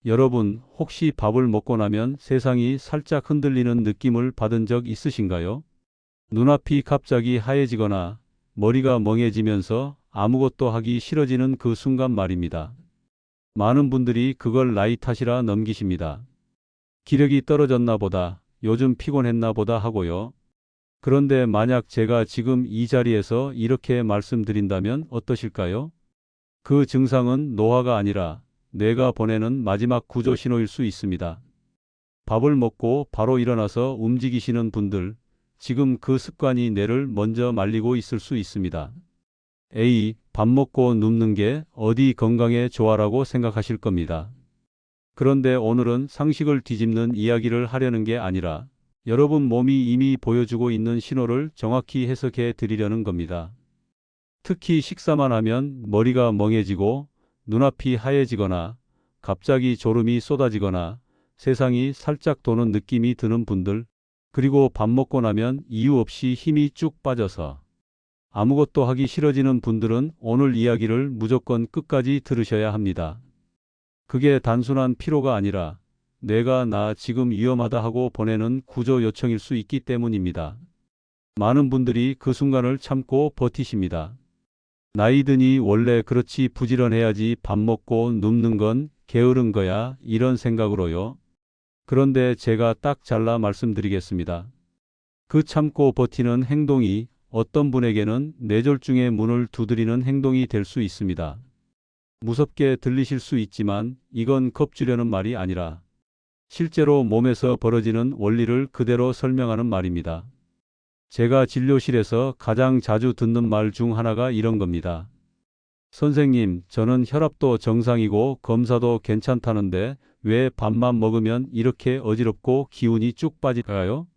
여러분, 혹시 밥을 먹고 나면 세상이 살짝 흔들리는 느낌을 받은 적 있으신가요? 눈앞이 갑자기 하얘지거나 머리가 멍해지면서 아무것도 하기 싫어지는 그 순간 말입니다. 많은 분들이 그걸 나이 탓이라 넘기십니다. 기력이 떨어졌나 보다, 요즘 피곤했나 보다 하고요. 그런데 만약 제가 지금 이 자리에서 이렇게 말씀드린다면 어떠실까요? 그 증상은 노화가 아니라 뇌가 보내는 마지막 구조 신호일 수 있습니다. 밥을 먹고 바로 일어나서 움직이시는 분들, 지금 그 습관이 뇌를 먼저 말리고 있을 수 있습니다. 밥 먹고 눕는 게 어디 건강에 좋아라고 생각하실 겁니다. 그런데 오늘은 상식을 뒤집는 이야기를 하려는 게 아니라 여러분 몸이 이미 보여주고 있는 신호를 정확히 해석해 드리려는 겁니다. 특히 식사만 하면 머리가 멍해지고 눈앞이 하얘지거나 갑자기 졸음이 쏟아지거나 세상이 살짝 도는 느낌이 드는 분들, 그리고 밥 먹고 나면 이유 없이 힘이 쭉 빠져서 아무것도 하기 싫어지는 분들은 오늘 이야기를 무조건 끝까지 들으셔야 합니다. 그게 단순한 피로가 아니라 뇌가 나 지금 위험하다 하고 보내는 구조 요청일 수 있기 때문입니다. 많은 분들이 그 순간을 참고 버티십니다. 나이 드니 원래 그렇지 부지런해야지 밥 먹고 눕는 건 게으른 거야 이런 생각으로요. 그런데 제가 딱 잘라 말씀드리겠습니다. 그 참고 버티는 행동이 어떤 분에게는 뇌졸중의 문을 두드리는 행동이 될 수 있습니다. 무섭게 들리실 수 있지만 이건 겁주려는 말이 아니라 실제로 몸에서 벌어지는 원리를 그대로 설명하는 말입니다. 제가 진료실에서 가장 자주 듣는 말 중 하나가 이런 겁니다. 선생님, 저는 혈압도 정상이고 검사도 괜찮다는데 왜 밥만 먹으면 이렇게 어지럽고 기운이 쭉 빠질까요?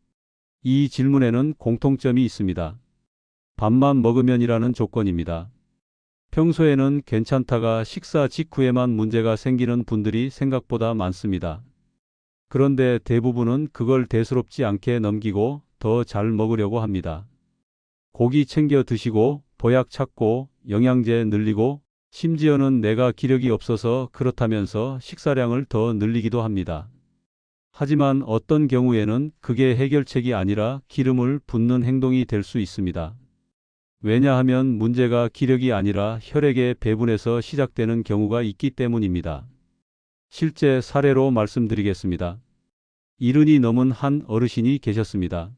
이 질문에는 공통점이 있습니다. 밥만 먹으면이라는 조건입니다. 평소에는 괜찮다가 식사 직후에만 문제가 생기는 분들이 생각보다 많습니다. 그런데 대부분은 그걸 대수롭지 않게 넘기고 더 잘 먹으려고 합니다. 고기 챙겨 드시고 보약 찾고 영양제 늘리고 심지어는 내가 기력이 없어서 그렇다면서 식사량을 더 늘리기도 합니다. 하지만 어떤 경우에는 그게 해결책이 아니라 기름을 붓는 행동이 될 수 있습니다. 왜냐하면 문제가 기력이 아니라 혈액의 배분에서 시작되는 경우가 있기 때문입니다. 실제 사례로 말씀드리겠습니다. 70이 넘은 한 어르신이 계셨습니다.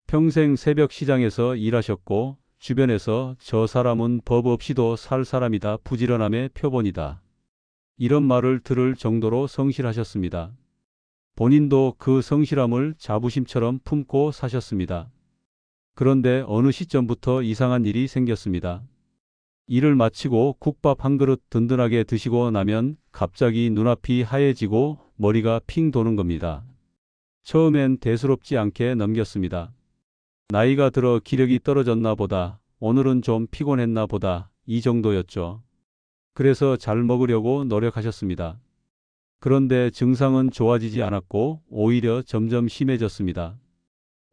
평생 새벽 시장에서 일하셨고 주변에서 저 사람은 법 없이도 살 사람이다, 부지런함의 표본이다, 이런 말을 들을 정도로 성실하셨습니다. 본인도 그 성실함을 자부심처럼 품고 사셨습니다. 그런데 어느 시점부터 이상한 일이 생겼습니다. 일을 마치고 국밥 한 그릇 든든하게 드시고 나면 갑자기 눈앞이 하얘지고 머리가 핑 도는 겁니다. 처음엔 대수롭지 않게 넘겼습니다. 나이가 들어 기력이 떨어졌나 보다, 오늘은 좀 피곤했나 보다, 이 정도였죠. 그래서 잘 먹으려고 노력하셨습니다. 그런데 증상은 좋아지지 않았고 오히려 점점 심해졌습니다.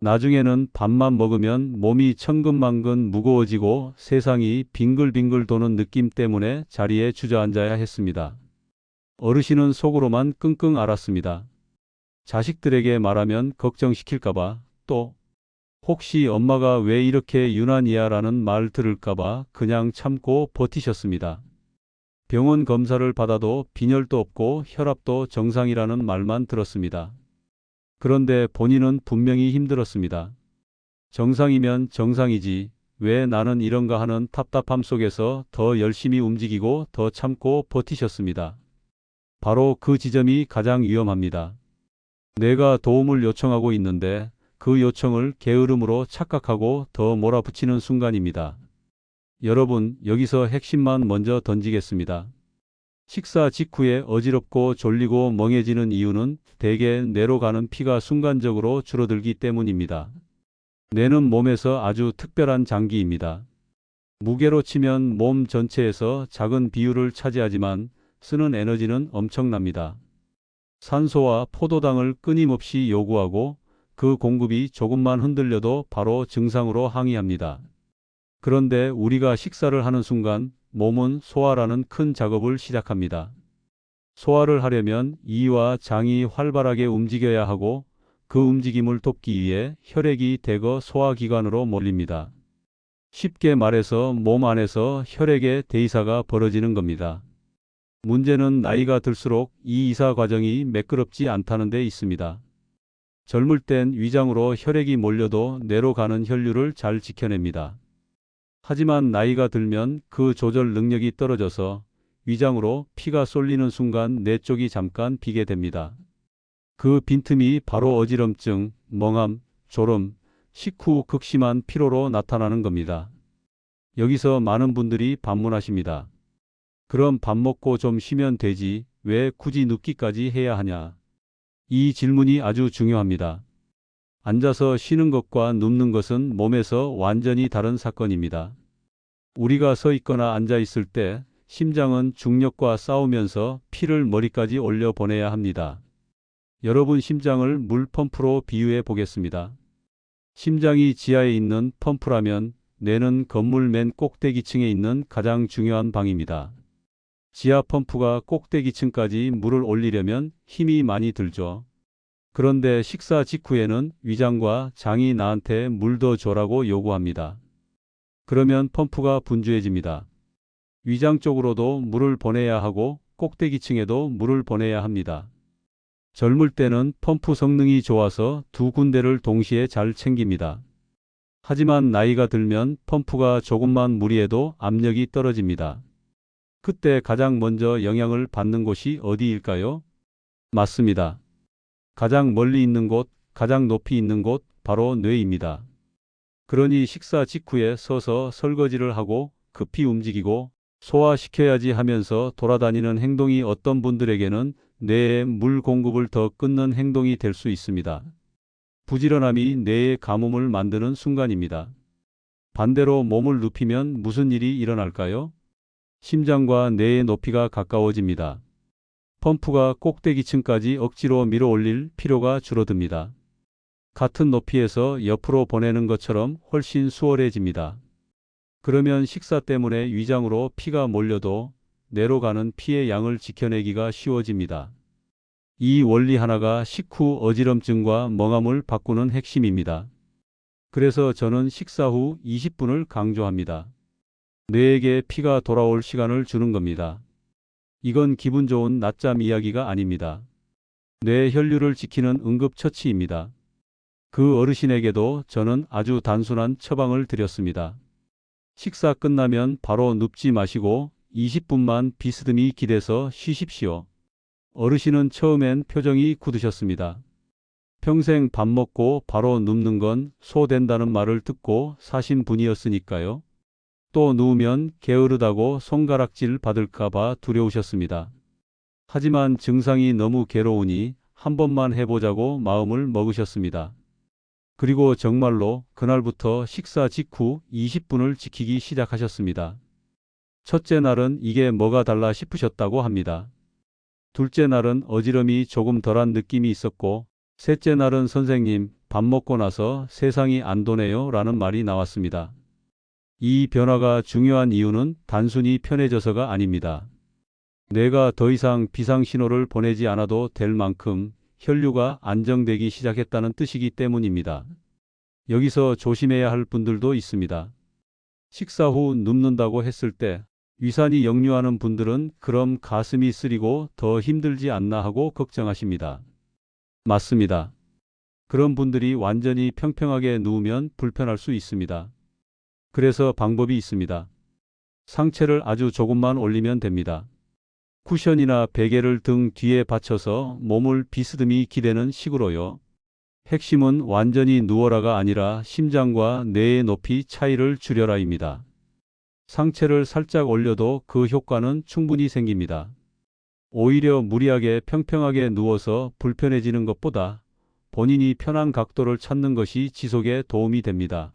나중에는 밥만 먹으면 몸이 천근만근 무거워지고 세상이 빙글빙글 도는 느낌 때문에 자리에 주저앉아야 했습니다. 어르신은 속으로만 끙끙 앓았습니다. 자식들에게 말하면 걱정시킬까봐, 또 혹시 엄마가 왜 이렇게 유난이야 라는 말 들을까봐 그냥 참고 버티셨습니다. 병원 검사를 받아도 빈혈도 없고 혈압도 정상이라는 말만 들었습니다. 그런데 본인은 분명히 힘들었습니다. 정상이면 정상이지, 왜 나는 이런가 하는 답답함 속에서 더 열심히 움직이고 더 참고 버티셨습니다. 바로 그 지점이 가장 위험합니다. 내가 도움을 요청하고 있는데 그 요청을 게으름으로 착각하고 더 몰아붙이는 순간입니다. 여러분, 여기서 핵심만 먼저 던지겠습니다. 식사 직후에 어지럽고 졸리고 멍해지는 이유는 대개 뇌로 가는 피가 순간적으로 줄어들기 때문입니다. 뇌는 몸에서 아주 특별한 장기입니다. 무게로 치면 몸 전체에서 작은 비율을 차지하지만 쓰는 에너지는 엄청납니다. 산소와 포도당을 끊임없이 요구하고 그 공급이 조금만 흔들려도 바로 증상으로 항의합니다. 그런데 우리가 식사를 하는 순간 몸은 소화라는 큰 작업을 시작합니다. 소화를 하려면 이와 장이 활발하게 움직여야 하고 그 움직임을 돕기 위해 혈액이 대거 소화기관으로 몰립니다. 쉽게 말해서 몸 안에서 혈액의 대이사가 벌어지는 겁니다. 문제는 나이가 들수록 이 이사 과정이 매끄럽지 않다는 데 있습니다. 젊을 땐 위장으로 혈액이 몰려도 뇌로 가는 혈류를 잘 지켜냅니다. 하지만 나이가 들면 그 조절 능력이 떨어져서 위장으로 피가 쏠리는 순간 뇌 쪽이 잠깐 비게 됩니다. 그 빈틈이 바로 어지럼증, 멍함, 졸음, 식후 극심한 피로로 나타나는 겁니다. 여기서 많은 분들이 반문하십니다. 그럼 밥 먹고 좀 쉬면 되지, 왜 굳이 눕기까지 해야 하냐? 이 질문이 아주 중요합니다. 앉아서 쉬는 것과 눕는 것은 몸에서 완전히 다른 사건입니다. 우리가 서 있거나 앉아 있을 때 심장은 중력과 싸우면서 피를 머리까지 올려 보내야 합니다. 여러분 심장을 물 펌프로 비유해 보겠습니다. 심장이 지하에 있는 펌프라면 뇌는 건물 맨 꼭대기층에 있는 가장 중요한 방입니다. 지하 펌프가 꼭대기층까지 물을 올리려면 힘이 많이 들죠. 그런데 식사 직후에는 위장과 장이 나한테 물 더 줘라고 요구합니다. 그러면 펌프가 분주해집니다. 위장 쪽으로도 물을 보내야 하고 꼭대기층에도 물을 보내야 합니다. 젊을 때는 펌프 성능이 좋아서 두 군데를 동시에 잘 챙깁니다. 하지만 나이가 들면 펌프가 조금만 무리해도 압력이 떨어집니다. 그때 가장 먼저 영향을 받는 곳이 어디일까요? 맞습니다. 가장 멀리 있는 곳, 가장 높이 있는 곳, 바로 뇌입니다. 그러니 식사 직후에 서서 설거지를 하고 급히 움직이고 소화시켜야지 하면서 돌아다니는 행동이 어떤 분들에게는 뇌에 물 공급을 더 끊는 행동이 될 수 있습니다. 부지런함이 뇌에 가뭄을 만드는 순간입니다. 반대로 몸을 눕히면 무슨 일이 일어날까요? 심장과 뇌의 높이가 가까워집니다. 펌프가 꼭대기층까지 억지로 밀어 올릴 필요가 줄어듭니다. 같은 높이에서 옆으로 보내는 것처럼 훨씬 수월해집니다. 그러면 식사 때문에 위장으로 피가 몰려도 뇌로 가는 피의 양을 지켜내기가 쉬워집니다. 이 원리 하나가 식후 어지럼증과 멍함을 바꾸는 핵심입니다. 그래서 저는 식사 후 20분을 강조합니다. 뇌에게 피가 돌아올 시간을 주는 겁니다. 이건 기분 좋은 낮잠 이야기가 아닙니다. 뇌 혈류를 지키는 응급처치입니다. 그 어르신에게도 저는 아주 단순한 처방을 드렸습니다. 식사 끝나면 바로 눕지 마시고 20분만 비스듬히 기대서 쉬십시오. 어르신은 처음엔 표정이 굳으셨습니다. 평생 밥 먹고 바로 눕는 건 소된다는 말을 듣고 사신 분이었으니까요. 또 누우면 게으르다고 손가락질 받을까봐 두려우셨습니다. 하지만 증상이 너무 괴로우니 한 번만 해보자고 마음을 먹으셨습니다. 그리고 정말로 그날부터 식사 직후 20분을 지키기 시작하셨습니다. 첫째 날은 이게 뭐가 달라 싶으셨다고 합니다. 둘째 날은 어지럼이 조금 덜한 느낌이 있었고, 셋째 날은 선생님, 밥 먹고 나서 세상이 안 도네요 라는 말이 나왔습니다. 이 변화가 중요한 이유는 단순히 편해져서가 아닙니다. 뇌가 더 이상 비상신호를 보내지 않아도 될 만큼 혈류가 안정되기 시작했다는 뜻이기 때문입니다. 여기서 조심해야 할 분들도 있습니다. 식사 후 눕는다고 했을 때 위산이 역류하는 분들은 그럼 가슴이 쓰리고 더 힘들지 않나 하고 걱정하십니다. 맞습니다. 그런 분들이 완전히 평평하게 누우면 불편할 수 있습니다. 그래서 방법이 있습니다. 상체를 아주 조금만 올리면 됩니다. 쿠션이나 베개를 등 뒤에 받쳐서 몸을 비스듬히 기대는 식으로요. 핵심은 완전히 누워라가 아니라 심장과 뇌의 높이 차이를 줄여라입니다. 상체를 살짝 올려도 그 효과는 충분히 생깁니다. 오히려 무리하게 평평하게 누워서 불편해지는 것보다 본인이 편한 각도를 찾는 것이 지속에 도움이 됩니다.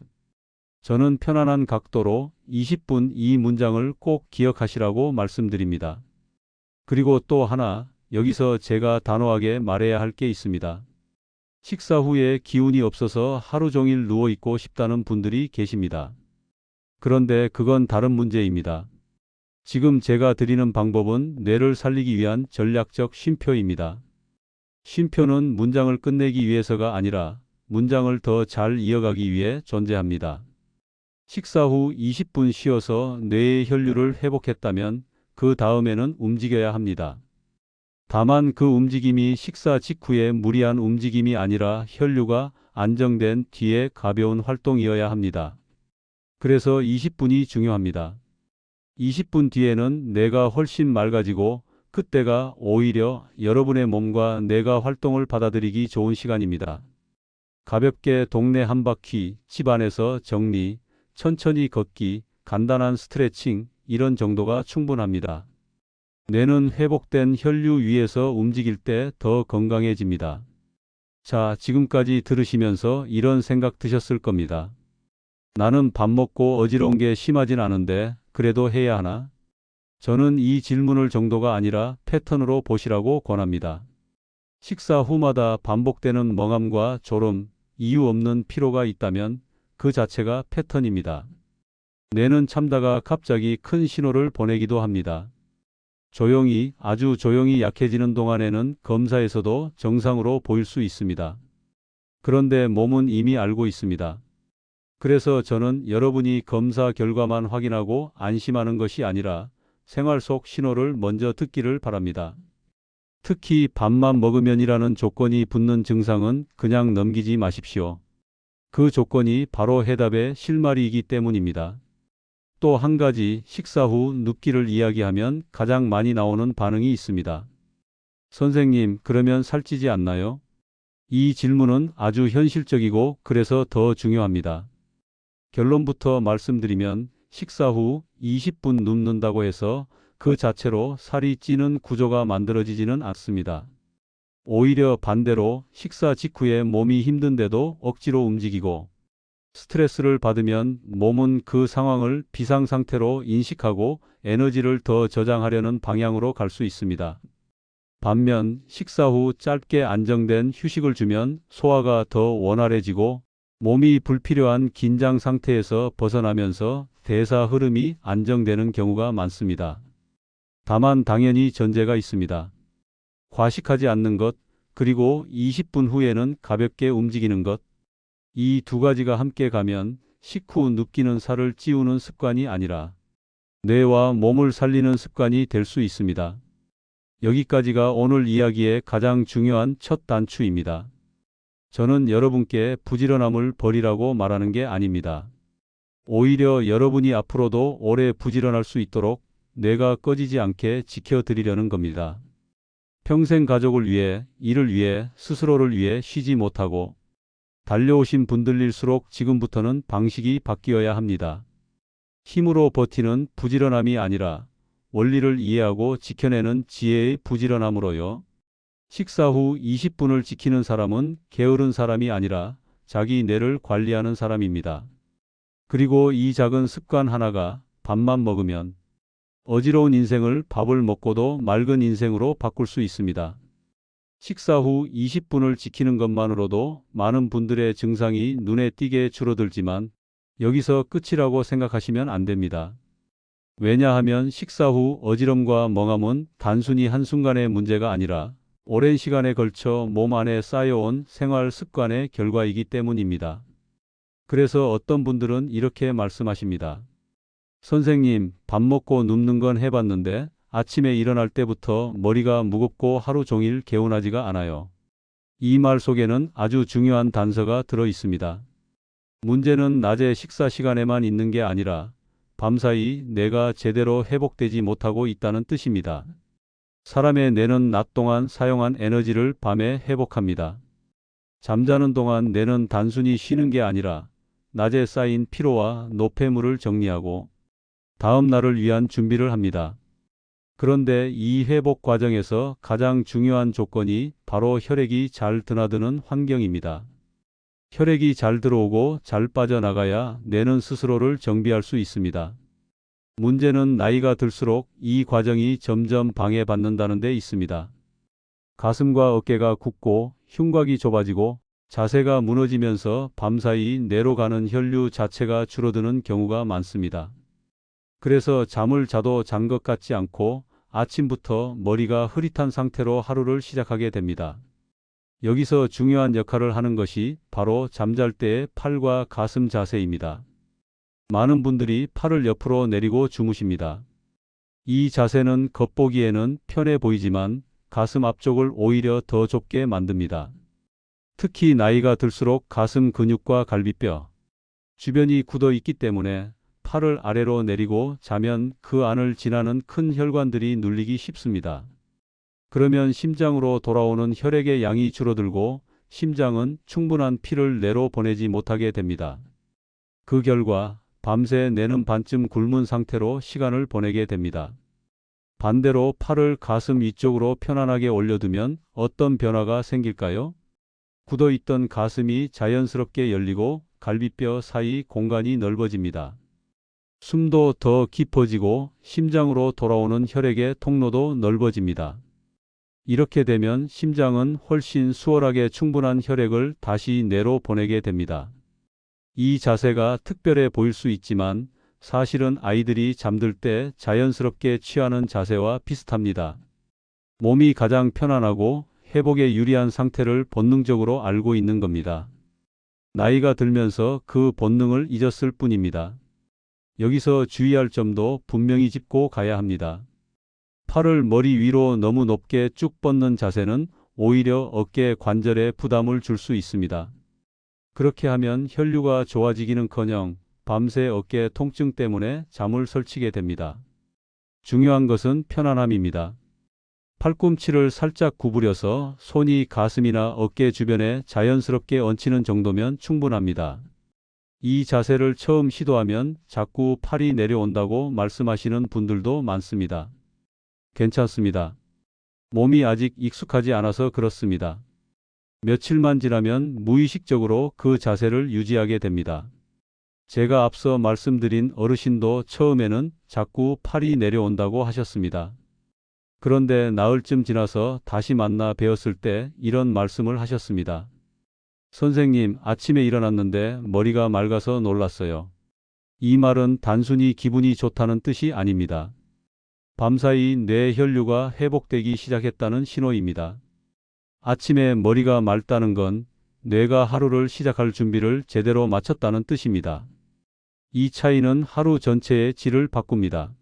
저는 편안한 각도로 20분 이 문장을 꼭 기억하시라고 말씀드립니다. 그리고 또 하나, 여기서 제가 단호하게 말해야 할 게 있습니다. 식사 후에 기운이 없어서 하루 종일 누워있고 싶다는 분들이 계십니다. 그런데 그건 다른 문제입니다. 지금 제가 드리는 방법은 뇌를 살리기 위한 전략적 쉼표입니다. 쉼표는 문장을 끝내기 위해서가 아니라 문장을 더 잘 이어가기 위해 존재합니다. 식사 후 20분 쉬어서 뇌의 혈류를 회복했다면 그 다음에는 움직여야 합니다. 다만 그 움직임이 식사 직후의 무리한 움직임이 아니라 혈류가 안정된 뒤에 가벼운 활동이어야 합니다. 그래서 20분이 중요합니다. 20분 뒤에는 뇌가 훨씬 맑아지고 그때가 오히려 여러분의 몸과 뇌가 활동을 받아들이기 좋은 시간입니다. 가볍게 동네 한 바퀴, 집 안에서 정리, 천천히 걷기, 간단한 스트레칭, 이런 정도가 충분합니다. 뇌는 회복된 혈류 위에서 움직일 때 더 건강해집니다. 자, 지금까지 들으시면서 이런 생각 드셨을 겁니다. 나는 밥 먹고 어지러운 게 심하진 않은데 그래도 해야 하나? 저는 이 질문을 정도가 아니라 패턴으로 보시라고 권합니다. 식사 후마다 반복되는 멍함과 졸음, 이유 없는 피로가 있다면 그 자체가 패턴입니다. 뇌는 참다가 갑자기 큰 신호를 보내기도 합니다. 조용히, 아주 조용히 약해지는 동안에는 검사에서도 정상으로 보일 수 있습니다. 그런데 몸은 이미 알고 있습니다. 그래서 저는 여러분이 검사 결과만 확인하고 안심하는 것이 아니라 생활 속 신호를 먼저 듣기를 바랍니다. 특히 밥만 먹으면이라는 조건이 붙는 증상은 그냥 넘기지 마십시오. 그 조건이 바로 해답의 실마리이기 때문입니다. 또 한 가지, 식사 후 눕기를 이야기하면 가장 많이 나오는 반응이 있습니다. 선생님, 그러면 살찌지 않나요? 이 질문은 아주 현실적이고 그래서 더 중요합니다. 결론부터 말씀드리면 식사 후 20분 눕는다고 해서 그 자체로 살이 찌는 구조가 만들어지지는 않습니다. 오히려 반대로 식사 직후에 몸이 힘든데도 억지로 움직이고 스트레스를 받으면 몸은 그 상황을 비상상태로 인식하고 에너지를 더 저장하려는 방향으로 갈 수 있습니다. 반면 식사 후 짧게 안정된 휴식을 주면 소화가 더 원활해지고 몸이 불필요한 긴장 상태에서 벗어나면서 대사 흐름이 안정되는 경우가 많습니다. 다만 당연히 전제가 있습니다. 과식하지 않는 것, 그리고 20분 후에는 가볍게 움직이는 것. 이 두 가지가 함께 가면 식후 눕기는 살을 찌우는 습관이 아니라 뇌와 몸을 살리는 습관이 될 수 있습니다. 여기까지가 오늘 이야기의 가장 중요한 첫 단추입니다. 저는 여러분께 부지런함을 버리라고 말하는 게 아닙니다. 오히려 여러분이 앞으로도 오래 부지런할 수 있도록 뇌가 꺼지지 않게 지켜드리려는 겁니다. 평생 가족을 위해, 일을 위해, 스스로를 위해 쉬지 못하고 달려오신 분들일수록 지금부터는 방식이 바뀌어야 합니다. 힘으로 버티는 부지런함이 아니라 원리를 이해하고 지켜내는 지혜의 부지런함으로요. 식사 후 20분을 지키는 사람은 게으른 사람이 아니라 자기 뇌를 관리하는 사람입니다. 그리고 이 작은 습관 하나가 밥만 먹으면 어지러운 인생을 밥을 먹고도 맑은 인생으로 바꿀 수 있습니다. 식사 후 20분을 지키는 것만으로도 많은 분들의 증상이 눈에 띄게 줄어들지만 여기서 끝이라고 생각하시면 안 됩니다. 왜냐하면 식사 후 어지럼과 멍함은 단순히 한순간의 문제가 아니라 오랜 시간에 걸쳐 몸 안에 쌓여온 생활 습관의 결과이기 때문입니다. 그래서 어떤 분들은 이렇게 말씀하십니다. 선생님, 밥 먹고 눕는 건 해봤는데 아침에 일어날 때부터 머리가 무겁고 하루 종일 개운하지가 않아요. 이 말 속에는 아주 중요한 단서가 들어 있습니다. 문제는 낮에 식사 시간에만 있는 게 아니라 밤사이 뇌가 제대로 회복되지 못하고 있다는 뜻입니다. 사람의 뇌는 낮 동안 사용한 에너지를 밤에 회복합니다. 잠자는 동안 뇌는 단순히 쉬는 게 아니라 낮에 쌓인 피로와 노폐물을 정리하고 다음 날을 위한 준비를 합니다. 그런데 이 회복 과정에서 가장 중요한 조건이 바로 혈액이 잘 드나드는 환경입니다. 혈액이 잘 들어오고 잘 빠져나가야 뇌는 스스로를 정비할 수 있습니다. 문제는 나이가 들수록 이 과정이 점점 방해받는다는 데 있습니다. 가슴과 어깨가 굽고 흉곽이 좁아지고 자세가 무너지면서 밤사이 뇌로 가는 혈류 자체가 줄어드는 경우가 많습니다. 그래서 잠을 자도 잔 것 같지 않고 아침부터 머리가 흐릿한 상태로 하루를 시작하게 됩니다. 여기서 중요한 역할을 하는 것이 바로 잠잘 때의 팔과 가슴 자세입니다. 많은 분들이 팔을 옆으로 내리고 주무십니다. 이 자세는 겉보기에는 편해 보이지만 가슴 앞쪽을 오히려 더 좁게 만듭니다. 특히 나이가 들수록 가슴 근육과 갈비뼈 주변이 굳어 있기 때문에 팔을 아래로 내리고 자면 그 안을 지나는 큰 혈관들이 눌리기 쉽습니다. 그러면 심장으로 돌아오는 혈액의 양이 줄어들고 심장은 충분한 피를 내로 보내지 못하게 됩니다. 그 결과 밤새 내는 반쯤 굶은 상태로 시간을 보내게 됩니다. 반대로 팔을 가슴 위쪽으로 편안하게 올려두면 어떤 변화가 생길까요? 굳어있던 가슴이 자연스럽게 열리고 갈비뼈 사이 공간이 넓어집니다. 숨도 더 깊어지고 심장으로 돌아오는 혈액의 통로도 넓어집니다. 이렇게 되면 심장은 훨씬 수월하게 충분한 혈액을 다시 뇌로 보내게 됩니다. 이 자세가 특별해 보일 수 있지만 사실은 아이들이 잠들 때 자연스럽게 취하는 자세와 비슷합니다. 몸이 가장 편안하고 회복에 유리한 상태를 본능적으로 알고 있는 겁니다. 나이가 들면서 그 본능을 잊었을 뿐입니다. 여기서 주의할 점도 분명히 짚고 가야 합니다. 팔을 머리 위로 너무 높게 쭉 뻗는 자세는 오히려 어깨 관절에 부담을 줄 수 있습니다. 그렇게 하면 혈류가 좋아지기는커녕 밤새 어깨 통증 때문에 잠을 설치게 됩니다. 중요한 것은 편안함입니다. 팔꿈치를 살짝 구부려서 손이 가슴이나 어깨 주변에 자연스럽게 얹히는 정도면 충분합니다. 이 자세를 처음 시도하면 자꾸 팔이 내려온다고 말씀하시는 분들도 많습니다. 괜찮습니다. 몸이 아직 익숙하지 않아서 그렇습니다. 며칠만 지나면 무의식적으로 그 자세를 유지하게 됩니다. 제가 앞서 말씀드린 어르신도 처음에는 자꾸 팔이 내려온다고 하셨습니다. 그런데 나흘쯤 지나서 다시 만나 뵈었을 때 이런 말씀을 하셨습니다. 선생님, 아침에 일어났는데 머리가 맑아서 놀랐어요. 이 말은 단순히 기분이 좋다는 뜻이 아닙니다. 밤사이 뇌 혈류가 회복되기 시작했다는 신호입니다. 아침에 머리가 맑다는 건 뇌가 하루를 시작할 준비를 제대로 마쳤다는 뜻입니다. 이 차이는 하루 전체의 질을 바꿉니다.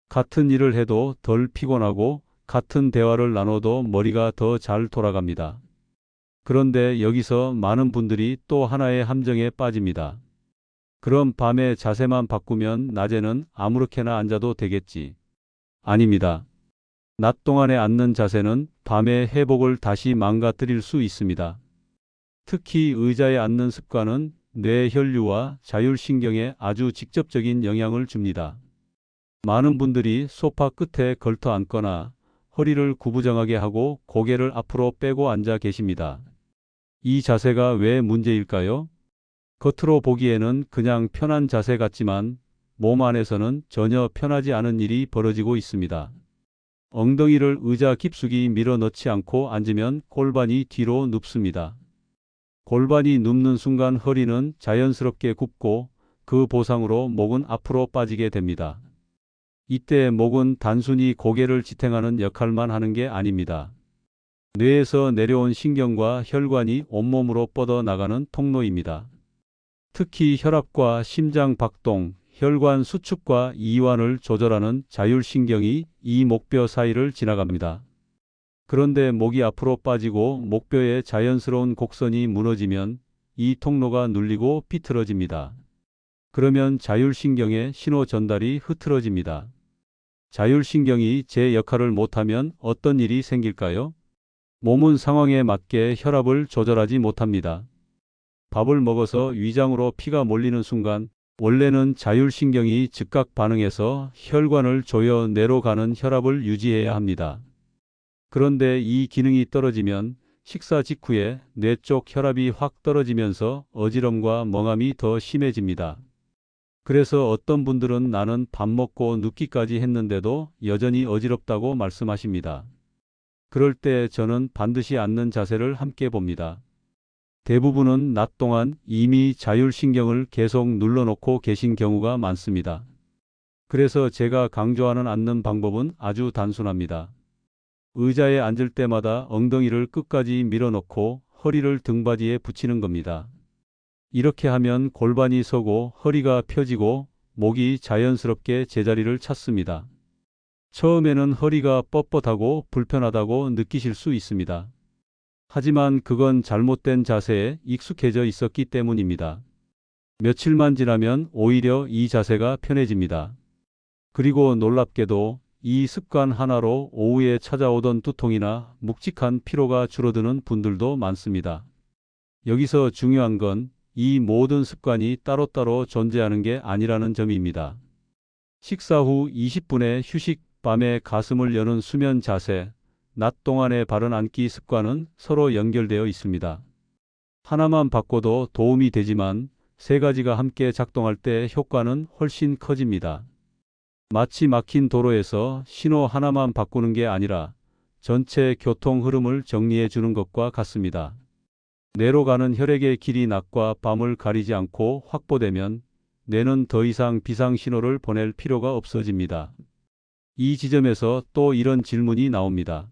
같은 일을 해도 덜 피곤하고 같은 대화를 나눠도 머리가 더 잘 돌아갑니다. 그런데 여기서 많은 분들이 또 하나의 함정에 빠집니다. 그럼 밤에 자세만 바꾸면 낮에는 아무렇게나 앉아도 되겠지. 아닙니다. 낮 동안에 앉는 자세는 밤의 회복을 다시 망가뜨릴 수 있습니다. 특히 의자에 앉는 습관은 뇌 혈류와 자율신경에 아주 직접적인 영향을 줍니다. 많은 분들이 소파 끝에 걸터 앉거나 허리를 구부정하게 하고 고개를 앞으로 빼고 앉아 계십니다. 이 자세가 왜 문제일까요? 겉으로 보기에는 그냥 편한 자세 같지만 몸 안에서는 전혀 편하지 않은 일이 벌어지고 있습니다. 엉덩이를 의자 깊숙이 밀어 넣지 않고 앉으면 골반이 뒤로 눕습니다. 골반이 눕는 순간 허리는 자연스럽게 굽고 그 보상으로 목은 앞으로 빠지게 됩니다. 이때 목은 단순히 고개를 지탱하는 역할만 하는 게 아닙니다. 뇌에서 내려온 신경과 혈관이 온몸으로 뻗어나가는 통로입니다. 특히 혈압과 심장 박동, 혈관 수축과 이완을 조절하는 자율신경이 이 목뼈 사이를 지나갑니다. 그런데 목이 앞으로 빠지고 목뼈의 자연스러운 곡선이 무너지면 이 통로가 눌리고 비틀어집니다. 그러면 자율신경의 신호 전달이 흐트러집니다. 자율신경이 제 역할을 못하면 어떤 일이 생길까요? 몸은 상황에 맞게 혈압을 조절하지 못합니다. 밥을 먹어서 위장으로 피가 몰리는 순간 원래는 자율신경이 즉각 반응해서 혈관을 조여 뇌로 가는 혈압을 유지해야 합니다. 그런데 이 기능이 떨어지면 식사 직후에 뇌 쪽 혈압이 확 떨어지면서 어지럼과 멍함이 더 심해집니다. 그래서 어떤 분들은 나는 밥 먹고 눕기까지 했는데도 여전히 어지럽다고 말씀하십니다. 그럴 때 저는 반드시 앉는 자세를 함께 봅니다. 대부분은 낮 동안 이미 자율신경을 계속 눌러놓고 계신 경우가 많습니다. 그래서 제가 강조하는 앉는 방법은 아주 단순합니다. 의자에 앉을 때마다 엉덩이를 끝까지 밀어넣고 허리를 등받이에 붙이는 겁니다. 이렇게 하면 골반이 서고 허리가 펴지고 목이 자연스럽게 제자리를 찾습니다. 처음에는 허리가 뻣뻣하고 불편하다고 느끼실 수 있습니다. 하지만 그건 잘못된 자세에 익숙해져 있었기 때문입니다. 며칠만 지나면 오히려 이 자세가 편해집니다. 그리고 놀랍게도 이 습관 하나로 오후에 찾아오던 두통이나 묵직한 피로가 줄어드는 분들도 많습니다. 여기서 중요한 건 이 모든 습관이 따로따로 존재하는 게 아니라는 점입니다. 식사 후 20분의 휴식, 밤에 가슴을 여는 수면 자세, 낮 동안의 바른 앉기 습관은 서로 연결되어 있습니다. 하나만 바꿔도 도움이 되지만 세 가지가 함께 작동할 때 효과는 훨씬 커집니다. 마치 막힌 도로에서 신호 하나만 바꾸는 게 아니라 전체 교통 흐름을 정리해 주는 것과 같습니다. 뇌로 가는 혈액의 길이 낮과 밤을 가리지 않고 확보되면 뇌는 더 이상 비상 신호를 보낼 필요가 없어집니다. 이 지점에서 또 이런 질문이 나옵니다.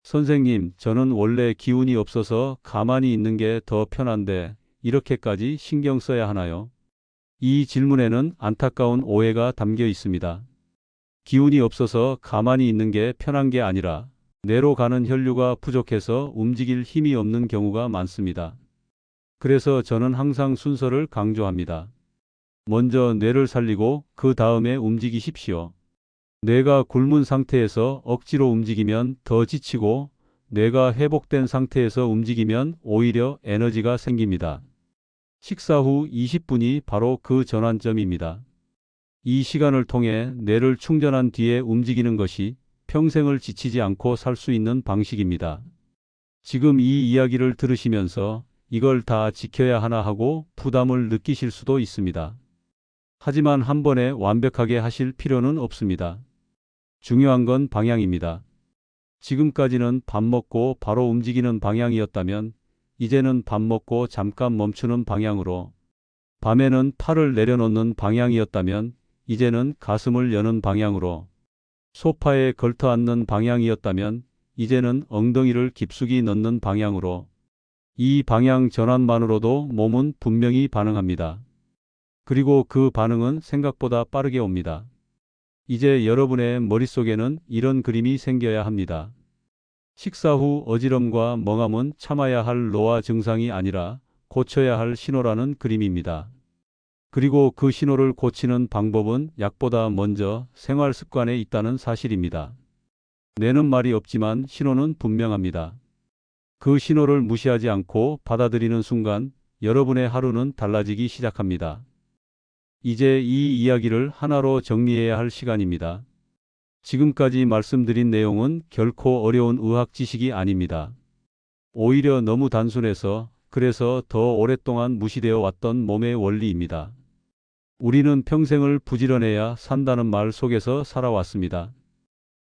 선생님, 저는 원래 기운이 없어서 가만히 있는 게 더 편한데 이렇게까지 신경 써야 하나요? 이 질문에는 안타까운 오해가 담겨 있습니다. 기운이 없어서 가만히 있는 게 편한 게 아니라 뇌로 가는 혈류가 부족해서 움직일 힘이 없는 경우가 많습니다. 그래서 저는 항상 순서를 강조합니다. 먼저 뇌를 살리고 그 다음에 움직이십시오. 뇌가 굶은 상태에서 억지로 움직이면 더 지치고 뇌가 회복된 상태에서 움직이면 오히려 에너지가 생깁니다. 식사 후 20분이 바로 그 전환점입니다. 이 시간을 통해 뇌를 충전한 뒤에 움직이는 것이 평생을 지치지 않고 살 수 있는 방식입니다. 지금 이 이야기를 들으시면서 이걸 다 지켜야 하나 하고 부담을 느끼실 수도 있습니다. 하지만 한 번에 완벽하게 하실 필요는 없습니다. 중요한 건 방향입니다. 지금까지는 밥 먹고 바로 움직이는 방향이었다면 이제는 밥 먹고 잠깐 멈추는 방향으로, 밤에는 팔을 내려놓는 방향이었다면 이제는 가슴을 여는 방향으로, 소파에 걸터 앉는 방향이었다면 이제는 엉덩이를 깊숙이 넣는 방향으로, 이 방향 전환만으로도 몸은 분명히 반응합니다. 그리고 그 반응은 생각보다 빠르게 옵니다. 이제 여러분의 머릿속에는 이런 그림이 생겨야 합니다. 식사 후 어지럼과 멍함은 참아야 할 노화 증상이 아니라 고쳐야 할 신호라는 그림입니다. 그리고 그 신호를 고치는 방법은 약보다 먼저 생활 습관에 있다는 사실입니다. 뇌는 말이 없지만 신호는 분명합니다. 그 신호를 무시하지 않고 받아들이는 순간 여러분의 하루는 달라지기 시작합니다. 이제 이 이야기를 하나로 정리해야 할 시간입니다. 지금까지 말씀드린 내용은 결코 어려운 의학 지식이 아닙니다. 오히려 너무 단순해서 그래서 더 오랫동안 무시되어 왔던 몸의 원리입니다. 우리는 평생을 부지런해야 산다는 말 속에서 살아왔습니다.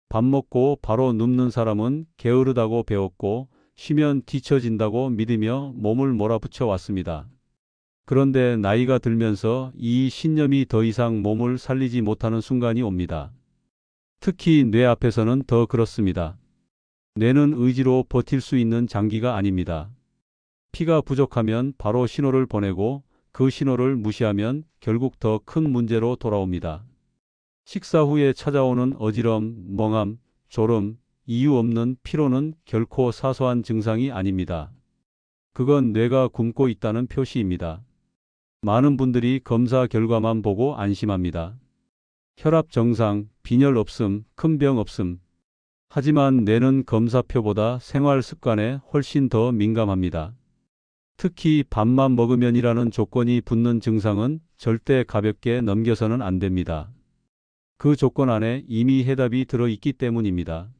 밥 먹고 바로 눕는 사람은 게으르다고 배웠고 쉬면 뒤처진다고 믿으며 몸을 몰아붙여 왔습니다. 그런데 나이가 들면서 이 신념이 더 이상 몸을 살리지 못하는 순간이 옵니다. 특히 뇌 앞에서는 더 그렇습니다. 뇌는 의지로 버틸 수 있는 장기가 아닙니다. 피가 부족하면 바로 신호를 보내고 그 신호를 무시하면 결국 더 큰 문제로 돌아옵니다. 식사 후에 찾아오는 어지럼, 멍함, 졸음, 이유 없는 피로는 결코 사소한 증상이 아닙니다. 그건 뇌가 굶고 있다는 표시입니다. 많은 분들이 검사 결과만 보고 안심합니다. 혈압 정상, 빈혈 없음, 큰 병 없음. 하지만 뇌는 검사표보다 생활 습관에 훨씬 더 민감합니다. 특히 밥만 먹으면이라는 조건이 붙는 증상은 절대 가볍게 넘겨서는 안 됩니다. 그 조건 안에 이미 해답이 들어있기 때문입니다.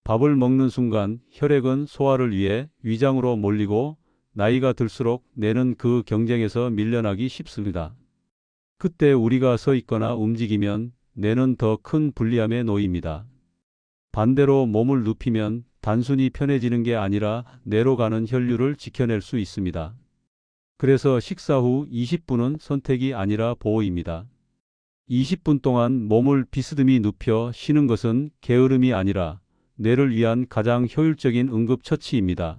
밥을 먹는 순간 혈액은 소화를 위해 위장으로 몰리고 나이가 들수록 뇌는 그 경쟁에서 밀려나기 쉽습니다. 그때 우리가 서 있거나 움직이면 뇌는 더 큰 불리함에 놓입니다. 반대로 몸을 눕히면 단순히 편해지는 게 아니라 뇌로 가는 혈류를 지켜낼 수 있습니다. 그래서 식사 후 20분은 선택이 아니라 보호입니다. 20분 동안 몸을 비스듬히 눕혀 쉬는 것은 게으름이 아니라 뇌를 위한 가장 효율적인 응급처치입니다.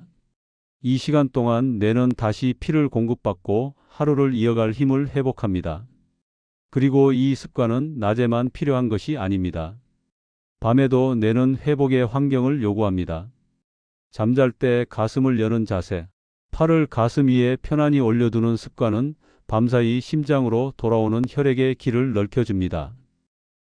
이 시간 동안 뇌는 다시 피를 공급받고 하루를 이어갈 힘을 회복합니다. 그리고 이 습관은 낮에만 필요한 것이 아닙니다. 밤에도 뇌는 회복의 환경을 요구합니다. 잠잘 때 가슴을 여는 자세, 팔을 가슴 위에 편안히 올려두는 습관은 밤사이 심장으로 돌아오는 혈액의 길을 넓혀줍니다.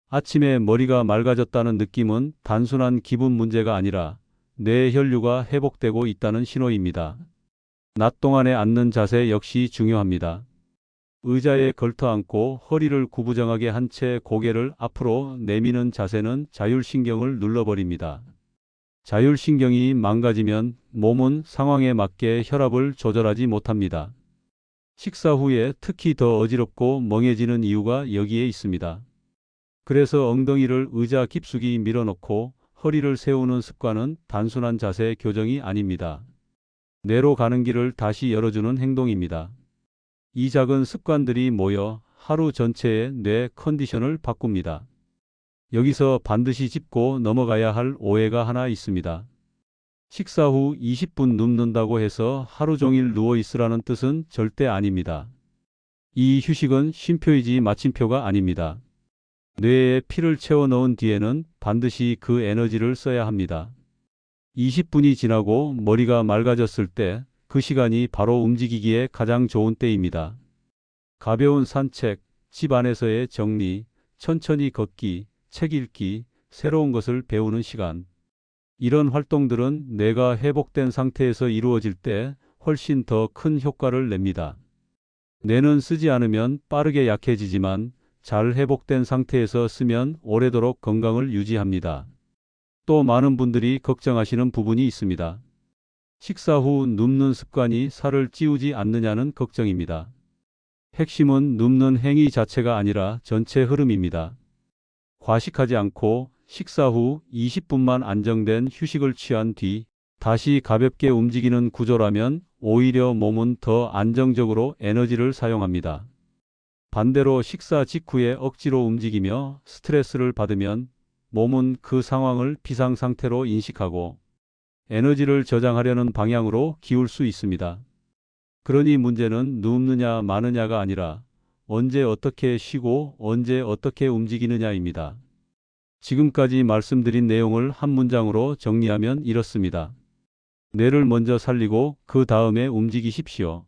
아침에 머리가 맑아졌다는 느낌은 단순한 기분 문제가 아니라 뇌의 혈류가 회복되고 있다는 신호입니다. 낮 동안에 앉는 자세 역시 중요합니다. 의자에 걸터 앉고 허리를 구부정하게 한 채 고개를 앞으로 내미는 자세는 자율신경을 눌러버립니다. 자율신경이 망가지면 몸은 상황에 맞게 혈압을 조절하지 못합니다. 식사 후에 특히 더 어지럽고 멍해지는 이유가 여기에 있습니다. 그래서 엉덩이를 의자 깊숙이 밀어넣고 허리를 세우는 습관은 단순한 자세 교정이 아닙니다. 뇌로 가는 길을 다시 열어주는 행동입니다. 이 작은 습관들이 모여 하루 전체의 뇌 컨디션을 바꿉니다. 여기서 반드시 짚고 넘어가야 할 오해가 하나 있습니다. 식사 후 20분 눕는다고 해서 하루 종일 누워 있으라는 뜻은 절대 아닙니다. 이 휴식은 쉼표이지 마침표가 아닙니다. 뇌에 피를 채워 넣은 뒤에는 반드시 그 에너지를 써야 합니다. 20분이 지나고 머리가 맑아졌을 때 그 시간이 바로 움직이기에 가장 좋은 때입니다. 가벼운 산책, 집 안에서의 정리, 천천히 걷기, 책 읽기, 새로운 것을 배우는 시간. 이런 활동들은 뇌가 회복된 상태에서 이루어질 때 훨씬 더 큰 효과를 냅니다. 뇌는 쓰지 않으면 빠르게 약해지지만 잘 회복된 상태에서 쓰면 오래도록 건강을 유지합니다. 또 많은 분들이 걱정하시는 부분이 있습니다. 식사 후 눕는 습관이 살을 찌우지 않느냐는 걱정입니다. 핵심은 눕는 행위 자체가 아니라 전체 흐름입니다. 과식하지 않고 식사 후 20분만 안정된 휴식을 취한 뒤 다시 가볍게 움직이는 구조라면 오히려 몸은 더 안정적으로 에너지를 사용합니다. 반대로 식사 직후에 억지로 움직이며 스트레스를 받으면 몸은 그 상황을 비상 상태로 인식하고 에너지를 저장하려는 방향으로 기울 수 있습니다. 그러니 문제는 눕느냐 마느냐가 아니라 언제 어떻게 쉬고 언제 어떻게 움직이느냐입니다. 지금까지 말씀드린 내용을 한 문장으로 정리하면 이렇습니다. 뇌를 먼저 살리고 그 다음에 움직이십시오.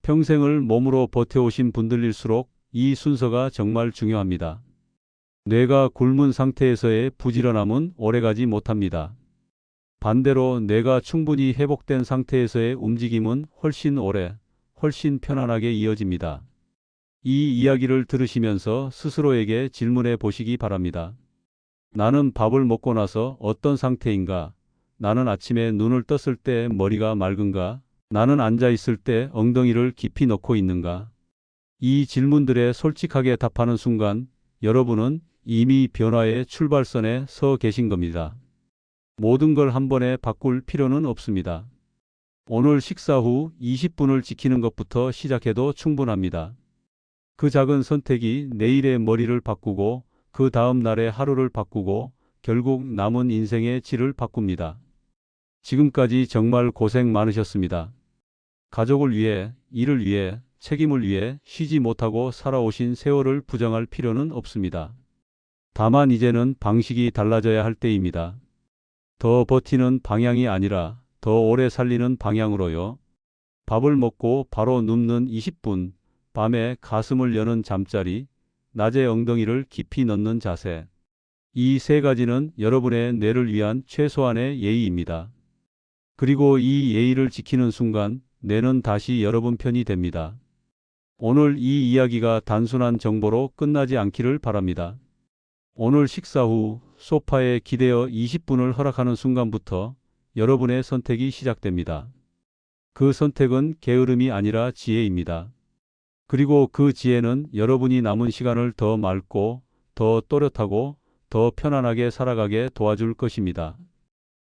평생을 몸으로 버텨오신 분들일수록 이 순서가 정말 중요합니다. 뇌가 굶은 상태에서의 부지런함은 오래가지 못합니다. 반대로 뇌가 충분히 회복된 상태에서의 움직임은 훨씬 오래, 훨씬 편안하게 이어집니다. 이 이야기를 들으시면서 스스로에게 질문해 보시기 바랍니다. 나는 밥을 먹고 나서 어떤 상태인가? 나는 아침에 눈을 떴을 때 머리가 맑은가? 나는 앉아 있을 때 엉덩이를 깊이 넣고 있는가? 이 질문들에 솔직하게 답하는 순간 여러분은 이미 변화의 출발선에 서 계신 겁니다. 모든 걸 한 번에 바꿀 필요는 없습니다. 오늘 식사 후 20분을 지키는 것부터 시작해도 충분합니다. 그 작은 선택이 내일의 머리를 바꾸고 그 다음 날의 하루를 바꾸고 결국 남은 인생의 질을 바꿉니다. 지금까지 정말 고생 많으셨습니다. 가족을 위해, 일을 위해, 책임을 위해 쉬지 못하고 살아오신 세월을 부정할 필요는 없습니다. 다만 이제는 방식이 달라져야 할 때입니다. 더 버티는 방향이 아니라 더 오래 살리는 방향으로요. 밥을 먹고 바로 눕는 20분, 밤에 가슴을 여는 잠자리, 낮에 엉덩이를 깊이 넣는 자세. 이 세 가지는 여러분의 뇌를 위한 최소한의 예의입니다. 그리고 이 예의를 지키는 순간 뇌는 다시 여러분 편이 됩니다. 오늘 이 이야기가 단순한 정보로 끝나지 않기를 바랍니다. 오늘 식사 후 소파에 기대어 20분을 허락하는 순간부터 여러분의 선택이 시작됩니다. 그 선택은 게으름이 아니라 지혜입니다. 그리고 그 지혜는 여러분이 남은 시간을 더 맑고, 더 또렷하고, 더 편안하게 살아가게 도와줄 것입니다.